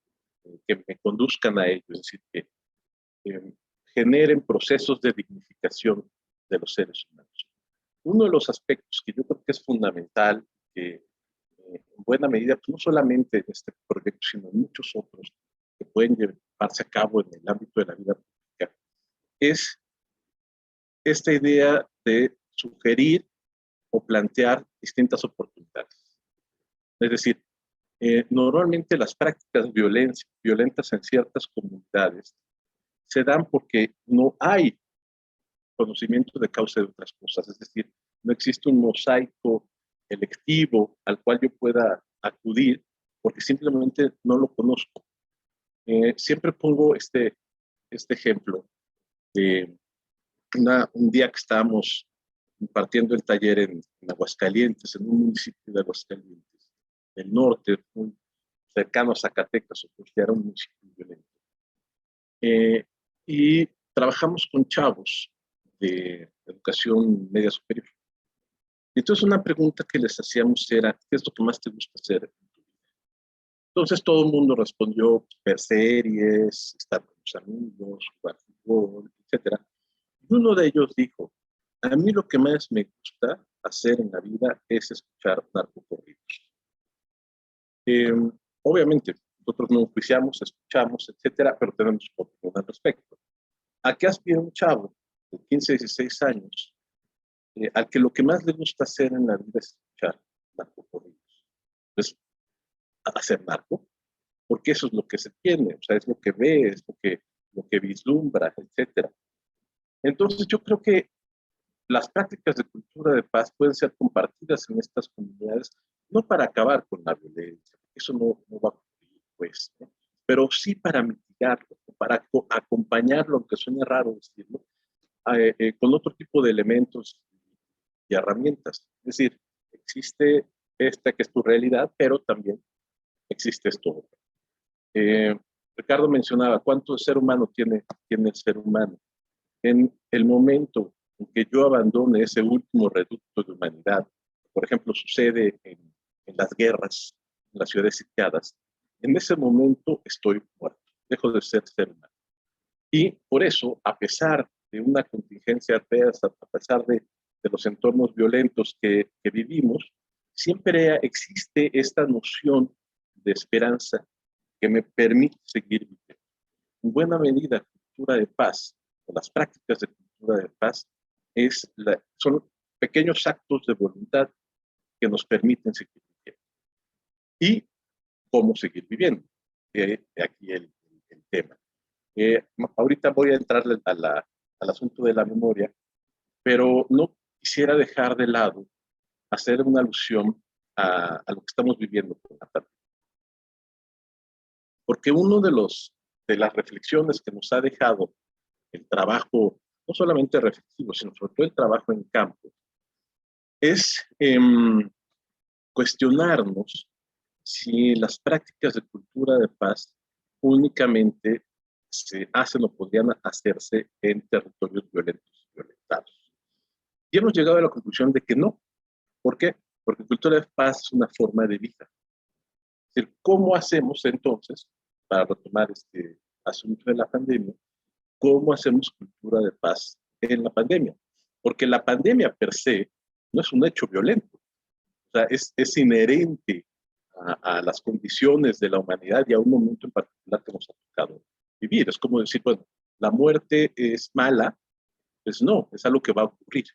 que me conduzcan a ello. Es decir, que generen procesos de dignificación de los seres humanos. Uno de los aspectos que yo creo que es fundamental, que en buena medida, pues no solamente en este proyecto, sino en muchos otros que pueden llevarse a cabo en el ámbito de la vida pública, es esta idea de sugerir o plantear distintas oportunidades. Es decir, normalmente las prácticas violentas en ciertas comunidades se dan porque no hay conocimiento de causa de otras cosas, es decir, no existe un mosaico electivo al cual yo pueda acudir porque simplemente no lo conozco. Siempre pongo este ejemplo de un día que estábamos impartiendo el taller en Aguascalientes, en un municipio de Aguascalientes, del norte, muy cercano a Zacatecas, o pues ya era un municipio violento. Y trabajamos con chavos de educación media superior. Entonces una pregunta que les hacíamos era, ¿qué es lo que más te gusta hacer en tu vida? Entonces todo el mundo respondió, ver series, estar con los amigos, jugar fútbol, etc. Y uno de ellos dijo, a mí lo que más me gusta hacer en la vida es escuchar narcocorridos. Obviamente, nosotros no juiciamos, escuchamos, etcétera, pero tenemos opinión al respecto. ¿A qué aspira un chavo de 15, 16 años al que lo que más le gusta hacer en la vida es escuchar narcocorridos? Pues, hacer narco, porque eso es lo que se tiene, o sea, es lo que ve, es lo que vislumbra, etcétera. Entonces, yo creo que las prácticas de cultura de paz pueden ser compartidas en estas comunidades, no para acabar con la violencia, eso no va a ocurrir, pues, ¿no? Pero sí para mitigarlo, para acompañarlo, aunque suene raro decirlo, con otro tipo de elementos y herramientas. Es decir, existe esta que es tu realidad, pero también existe esto otro. Ricardo mencionaba cuánto ser humano tiene el ser humano. En el momento en que yo abandone ese último reducto de humanidad, por ejemplo, sucede en las guerras, en las ciudades sitiadas, en ese momento estoy muerto, dejo de ser humano. Y por eso, a pesar de una contingencia adversa, a pesar de los entornos violentos que vivimos, siempre existe esta noción de esperanza que me permite seguir viviendo. En buena medida, cultura de paz, o las prácticas de cultura de paz, son pequeños actos de voluntad que nos permiten seguir viviendo. ¿Y cómo seguir viviendo? Aquí el tema. Ahorita voy a entrar al asunto de la memoria, pero no quisiera dejar de lado hacer una alusión a lo que estamos viviendo con la pandemia. Porque uno de las reflexiones que nos ha dejado el trabajo, no solamente reflexivo, sino sobre todo el trabajo en campo, es cuestionarnos si las prácticas de cultura de paz únicamente se hacen o podrían hacerse en territorios violentos y violentados. Y hemos llegado a la conclusión de que no. ¿Por qué? Porque cultura de paz es una forma de vida. Es decir, ¿cómo hacemos entonces, para retomar este asunto de la pandemia, cómo hacemos cultura de paz en la pandemia? Porque la pandemia per se no es un hecho violento. O sea, es inherente a las condiciones de la humanidad y a un momento en particular que nos ha tocado vivir. Es como decir, bueno, la muerte es mala, pues no, es algo que va a ocurrir.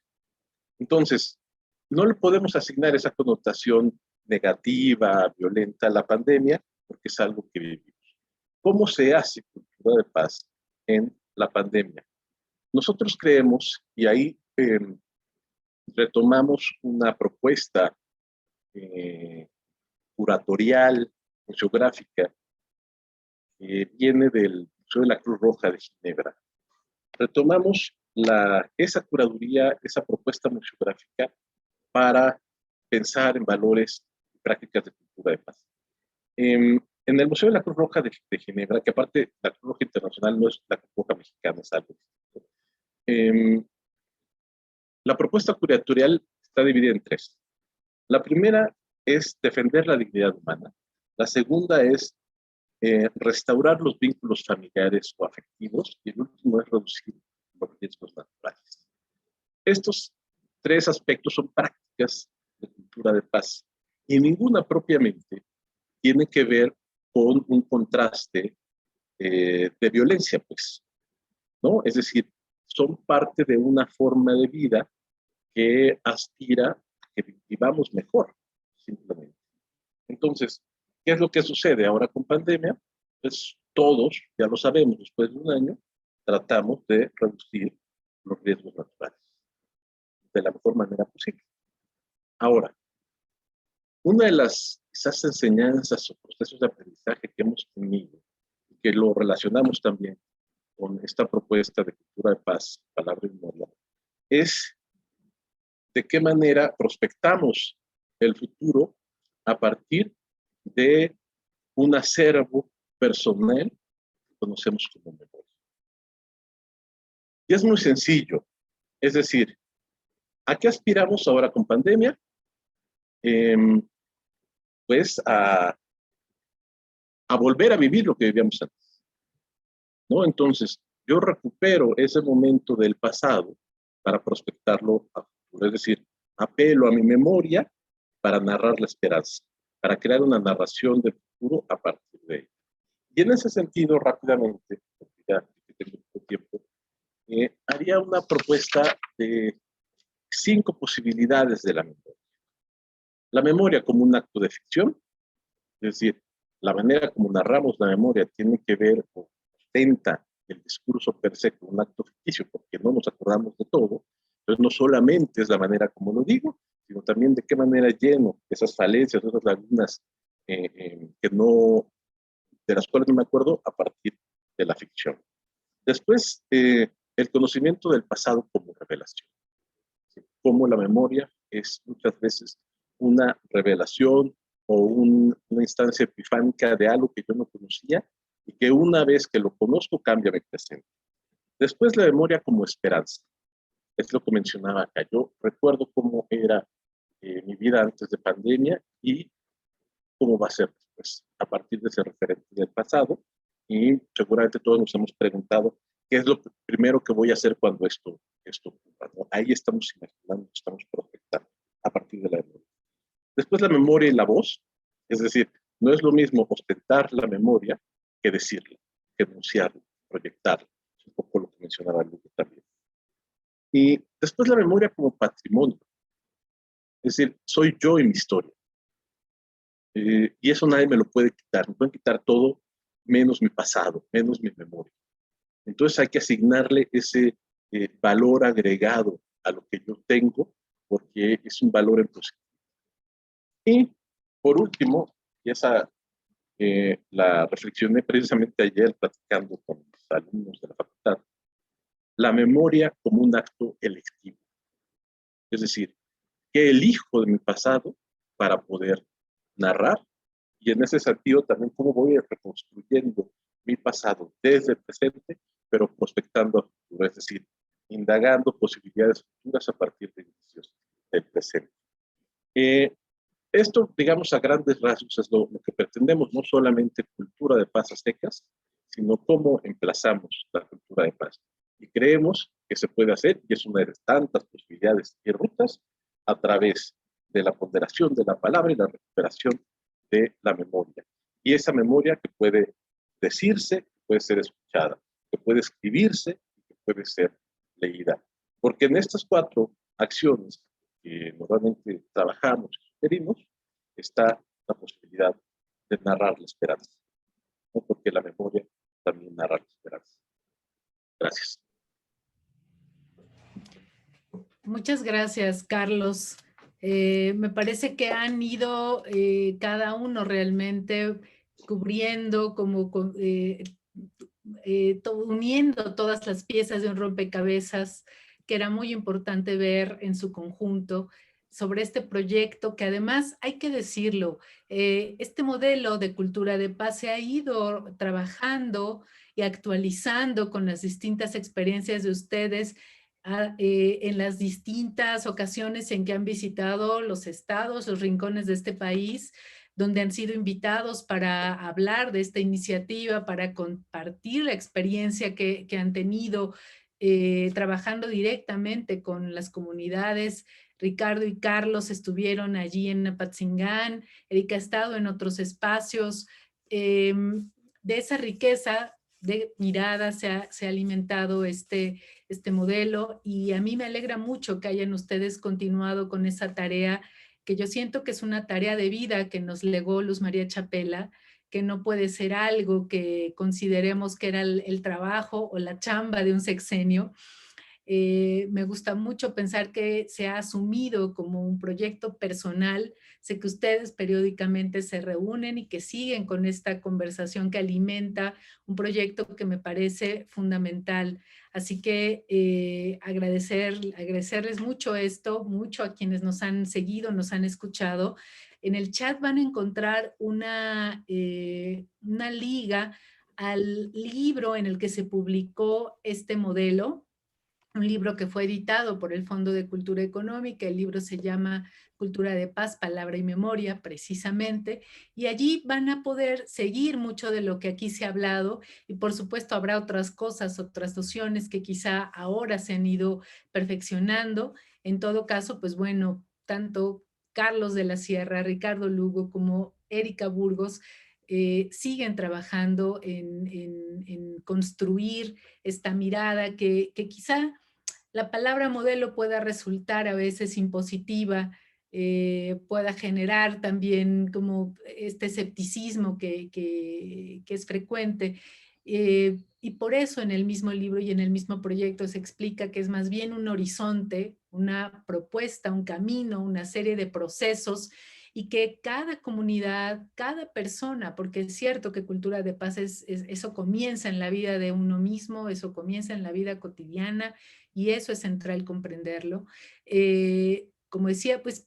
Entonces, no le podemos asignar esa connotación negativa, violenta a la pandemia, porque es algo que vivimos. ¿Cómo se hace cultura de paz en la pandemia? Nosotros creemos, y ahí retomamos una propuesta curatorial, museográfica, que viene del Museo de la Cruz Roja de Ginebra. Retomamos esa curaduría, esa propuesta museográfica para pensar en valores y prácticas de cultura de paz. En el Museo de la Cruz Roja de Ginebra, que aparte la Cruz Roja Internacional no es la Cruz Roja Mexicana, es algo distinto. La propuesta curatorial está dividida en tres. La primera es defender la dignidad humana. La segunda es restaurar los vínculos familiares o afectivos. Y el último como es reducir los riesgos naturales. Estos tres aspectos son prácticas de cultura de paz y ninguna propiamente tiene que ver con un contraste de violencia, pues, ¿no? Es decir, son parte de una forma de vida que aspira a que vivamos mejor, simplemente. Entonces, ¿qué es lo que sucede ahora con pandemia? Pues todos, ya lo sabemos, después de un año, tratamos de reducir los riesgos naturales de la mejor manera posible. Ahora, una de las quizás enseñanzas o procesos de aprendizaje que hemos tenido, y que lo relacionamos también con esta propuesta de cultura de paz, palabra y memoria, es de qué manera prospectamos el futuro a partir de un acervo personal que conocemos como memoria. Y es muy sencillo, es decir, ¿a qué aspiramos ahora con pandemia? Pues a volver a vivir lo que vivíamos antes, ¿no? Entonces, yo recupero ese momento del pasado para prospectarlo a futuro, es decir, apelo a mi memoria para narrar la esperanza, para crear una narración del futuro a partir de ella. Y en ese sentido, rápidamente, porque ya tengo poco tiempo, haría una propuesta de 5 posibilidades de la memoria. La memoria como un acto de ficción, es decir, la manera como narramos la memoria tiene que ver o ostenta el discurso per se como un acto ficticio, porque no nos acordamos de todo. Entonces, no solamente es la manera como lo digo, sino también de qué manera lleno esas falencias, esas lagunas que no, de las cuales no me acuerdo a partir de la ficción. Después, el conocimiento del pasado como revelación. Como la memoria es muchas veces una revelación o una instancia epifánica de algo que yo no conocía y que una vez que lo conozco cambia mi presente. Después la memoria como esperanza. Es lo que mencionaba acá. Yo recuerdo cómo era mi vida antes de pandemia y cómo va a ser después, a partir de ese referente del pasado. Y seguramente todos nos hemos preguntado qué es lo primero que voy a hacer cuando esto ocurra, ¿no? Ahí estamos imaginando, estamos proyectando a partir de la memoria. Después la memoria y la voz, es decir, no es lo mismo ostentar la memoria que decirla, que enunciarla, proyectarla. Es un poco lo que mencionaba Luque también. Y después la memoria como patrimonio, es decir, soy yo y mi historia. Y eso nadie me lo puede quitar, me pueden quitar todo menos mi pasado, menos mi memoria. Entonces hay que asignarle ese valor agregado a lo que yo tengo, porque es un valor en positivo. Y por último, y esa la reflexioné precisamente ayer platicando con los alumnos de la facultad, la memoria como un acto electivo. Es decir, ¿qué elijo de mi pasado para poder narrar? Y en ese sentido también cómo voy reconstruyendo mi pasado desde el presente, pero prospectando a futuro, es decir, indagando posibilidades futuras a partir de inicios del presente. Esto, digamos, a grandes rasgos es lo que pretendemos, no solamente cultura de paz a secas, sino cómo emplazamos la cultura de paz. Y creemos que se puede hacer, y es una de tantas posibilidades y rutas, a través de la ponderación de la palabra y la recuperación de la memoria. Y esa memoria que puede decirse, que puede ser escuchada, que puede escribirse y que puede ser leída. Porque en estas 4 acciones que normalmente trabajamos y sugerimos, está la posibilidad de narrar la esperanza, ¿no? Porque la memoria también narra la esperanza. Gracias. Muchas gracias, Carlos. Me parece que han ido cada uno realmente cubriendo, como uniendo todas las piezas de un rompecabezas que era muy importante ver en su conjunto sobre este proyecto que además, hay que decirlo, este modelo de cultura de paz se ha ido trabajando y actualizando con las distintas experiencias de ustedes en las distintas ocasiones en que han visitado los estados, los rincones de este país, donde han sido invitados para hablar de esta iniciativa, para compartir la experiencia que han tenido trabajando directamente con las comunidades. Ricardo y Carlos estuvieron allí en Apatzingán, Erika ha estado en otros espacios. De esa riqueza de mirada se ha alimentado este modelo, y a mí me alegra mucho que hayan ustedes continuado con esa tarea, que yo siento que es una tarea de vida que nos legó Luz María Chapela, que no puede ser algo que consideremos que era el trabajo o la chamba de un sexenio. Me gusta mucho pensar que se ha asumido como un proyecto personal. Sé que ustedes periódicamente se reúnen y que siguen con esta conversación que alimenta un proyecto que me parece fundamental. Así que agradecerles mucho esto, mucho a quienes nos han seguido, nos han escuchado. En el chat van a encontrar una liga al libro en el que se publicó este modelo, un libro que fue editado por el Fondo de Cultura Económica. El libro se llama Cultura de Paz, Palabra y Memoria, precisamente, y allí van a poder seguir mucho de lo que aquí se ha hablado, y por supuesto habrá otras cosas, otras nociones que quizá ahora se han ido perfeccionando. En todo caso, pues bueno, tanto Carlos de la Sierra, Ricardo Lugo, como Erika Burgos siguen trabajando en construir esta mirada que quizá la palabra modelo pueda resultar a veces impositiva, pueda generar también como este escepticismo que es frecuente. Y por eso en el mismo libro y en el mismo proyecto se explica que es más bien un horizonte, una propuesta, un camino, una serie de procesos, y que cada comunidad, cada persona, porque es cierto que cultura de paz eso comienza en la vida de uno mismo, eso comienza en la vida cotidiana, y eso es central comprenderlo. Como decía, pues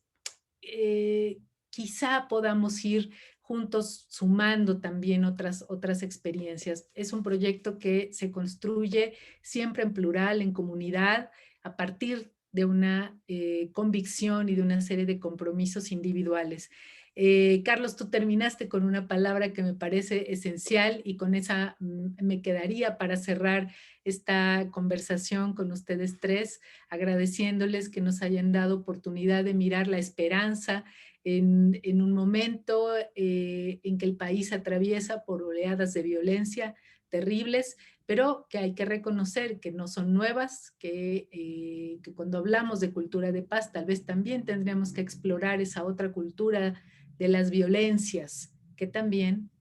quizá podamos ir juntos sumando también otras experiencias. Es un proyecto que se construye siempre en plural, en comunidad, a partir de una convicción y de una serie de compromisos individuales. Carlos, tú terminaste con una palabra que me parece esencial, y con esa me quedaría para cerrar esta conversación con ustedes tres, agradeciéndoles que nos hayan dado oportunidad de mirar la esperanza en un momento en que el país atraviesa por oleadas de violencia terribles, pero que hay que reconocer que no son nuevas, que cuando hablamos de cultura de paz, tal vez también tendríamos que explorar esa otra cultura de las violencias, que también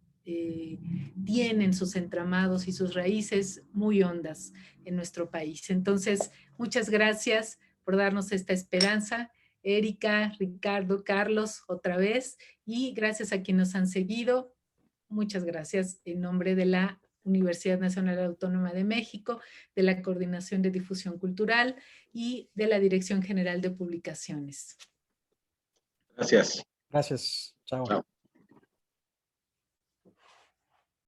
tienen sus entramados y sus raíces muy hondas en nuestro país. Entonces, muchas gracias por darnos esta esperanza. Erika, Ricardo, Carlos, otra vez, y gracias a quienes nos han seguido. Muchas gracias en nombre de la Universidad Nacional Autónoma de México, de la Coordinación de Difusión Cultural y de la Dirección General de Publicaciones. Gracias. Gracias. Chao. Chao.